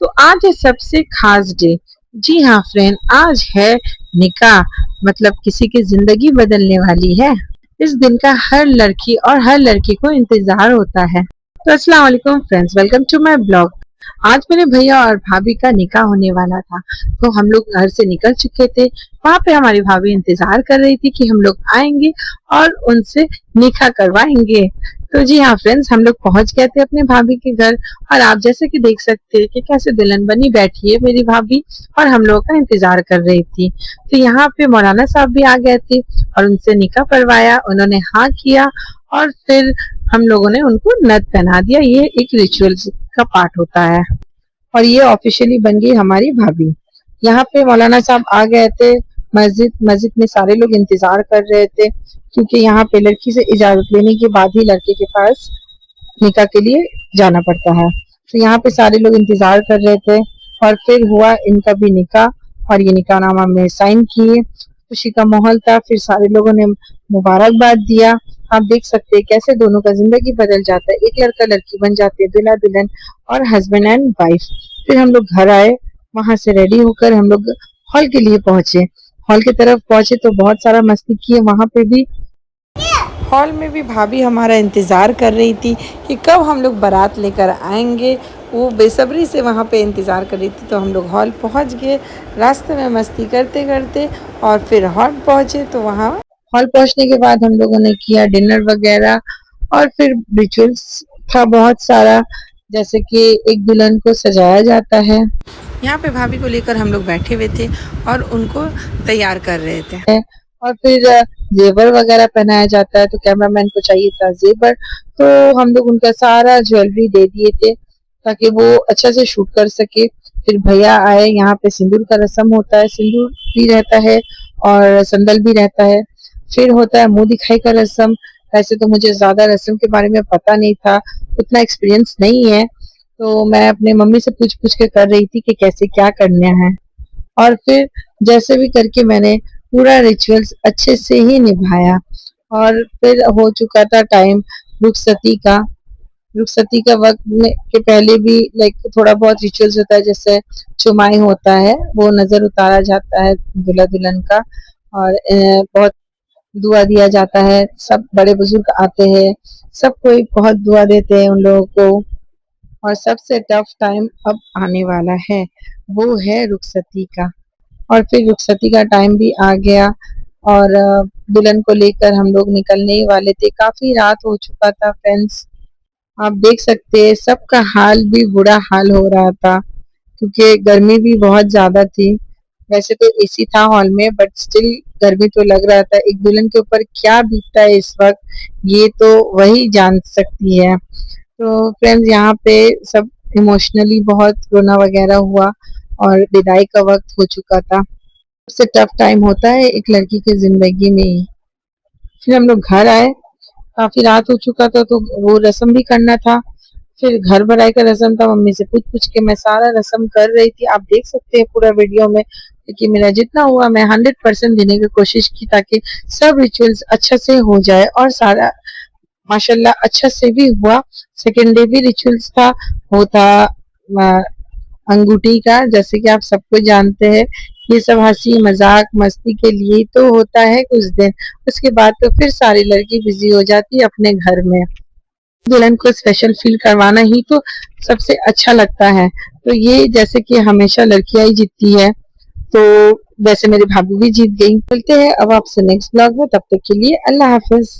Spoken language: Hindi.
तो आज है सबसे खास डे। जी हाँ फ्रेंड, आज है निकाह, मतलब किसी की जिंदगी बदलने वाली है। इस दिन का हर लड़की और हर लड़की को इंतजार होता है। तो अस्सलाम वालेकुम friends, welcome to my blog. आज मेरे भैया और भाभी का निकाह होने वाला था, तो हम लोग घर से निकल चुके थे। वहाँ पे हमारी भाभी इंतजार कर रही थी कि हम लोग आएंगे और उनसे निकाह करवाएंगे। तो जी हाँ फ्रेंड्स, हम लोग पहुंच गए थे अपने भाभी के घर। और आप जैसे कि देख सकते हैं कि कैसे दुल्हन बनी बैठी है मेरी भाभी, और हम लोग का इंतजार कर रही थी। तो यहाँ पे मौलाना साहब भी आ गए थे और उनसे निकाह करवाया। उन्होंने हाँ किया और फिर हम लोगों ने उनको नथ पहना दिया। ये एक रिचुअल का पार्ट होता है और ये ऑफिशियली बन गई हमारी भाभी। यहाँ पे मौलाना साहब आ गए थे। मस्जिद में सारे लोग इंतजार कर रहे थे, क्योंकि यहाँ पे लड़की से इजाजत लेने के बाद ही लड़के के पास निकाह के लिए जाना पड़ता है। तो यहाँ पे सारे लोग इंतजार कर रहे थे और फिर हुआ इनका भी निकाह और ये निकाहनामा में साइन किए। खुशी का माहौल था। फिर सारे लोगों ने मुबारकबाद दिया। आप देख सकते हैं कैसे दोनों का जिंदगी बदल जाता है। एक लड़का लड़की बन जाते हैं, दूल्हा दुल्हन और हस्बैंड एंड वाइफ। फिर हम लोग घर आए, वहां से रेडी होकर हम लोग हॉल के लिए पहुंचे। हॉल की तरफ पहुंचे तो बहुत सारा मस्ती किए। वहां पे भी हॉल में भी भाभी हमारा इंतज़ार कर रही थी कि कब हम लोग बारात लेकर आएंगे। वो बेसब्री से वहाँ पे इंतज़ार कर रही थी। तो हम लोग हॉल पहुँच गए, रास्ते में मस्ती करते करते, और फिर हॉल पहुँचे। तो वहाँ हॉल पहुँचने के बाद हम लोगों ने किया डिनर वगैरह, और फिर रिचुअल्स था बहुत सारा, जैसे कि एक दुल्हन को सजाया जाता है। यहाँ पे भाभी को लेकर हम लोग बैठे हुए थे और उनको तैयार कर रहे थे। और फिर जेवर वगैरह पहनाया जाता है, तो कैमरामैन को चाहिए था जेवर, तो हम लोग उनका सारा ज्वेलरी दे दिए थे ताकि वो अच्छा से शूट कर सके। फिर भैया आए। यहाँ पे सिंदूर का रस्म होता है, सिंदूर भी रहता है और संदल भी रहता है। फिर होता है मुंह दिखाई का रस्म। वैसे तो मुझे ज्यादा रस्म के बारे में पता नहीं था, उतना एक्सपीरियंस नहीं है, तो मैं अपने मम्मी से पूछ पूछ के कर रही थी कि कैसे क्या करना है। और फिर जैसे भी करके मैंने पूरा रिचुअल्स अच्छे से ही निभाया। और फिर हो चुका था टाइम रुखसती का। रुखसती का वक्त में के पहले भी लाइक थोड़ा बहुत रिचुअल्स होता है, जैसे चुमाई होता है, वो नजर उतारा जाता है दूल्हा दुल्हन का, और बहुत दुआ दिया जाता है। सब बड़े बुजुर्ग आते हैं, सब कोई बहुत दुआ देते हैं उन लोगों को। और सबसे टफ टाइम अब आने वाला है, वो है रुखसती का। और फिर रुखसती का टाइम भी आ गया और दुल्हन को लेकर हम लोग निकलने ही वाले थे। काफी रात हो चुका था फ्रेंड्स। आप देख सकते हैं सबका हाल भी बुरा हाल हो रहा था, क्योंकि गर्मी भी बहुत ज्यादा थी। वैसे तो एसी था हॉल में, बट स्टिल गर्मी तो लग रहा था। एक दुल्हन के ऊपर क्या बीतता है इस वक्त, ये तो वही जान सकती है। तो फ्रेंड्स, यहाँ पे सब इमोशनली बहुत रोना वगैरह हुआ और विदाई का वक्त हो चुका था। सबसे टफ टाइम होता है एक लड़की की जिंदगी में ही। फिर हम लोग घर आए, काफी रात हो चुका था, तो वो रस्म भी करना था। फिर घर भराई का रस्म था। मम्मी से पूछ पूछ के मैं सारा रस्म कर रही थी। आप देख सकते हैं पूरा वीडियो में, क्योंकि मेरा जितना हुआ मैं 100% देने की कोशिश की, ताकि सब रिचुअल्स अच्छा से हो जाए। और सारा माशाल्लाह अच्छा से भी हुआ। सेकेंड डे भी रिचुअल्स था, वो था अंगूठी का। जैसे कि आप सबको जानते हैं, ये सब हंसी मजाक मस्ती के लिए तो होता है कुछ दिन, उसके बाद तो फिर सारी लड़की बिजी हो जाती है अपने घर में। दुल्हन को स्पेशल फील करवाना ही तो सबसे अच्छा लगता है। तो ये जैसे कि हमेशा लड़कियां ही जीतती है, तो वैसे मेरी भाभी भी जीत गई। मिलते हैं अब आपसे नेक्स्ट ब्लॉग में, तब तक के लिए अल्लाह हाफिज।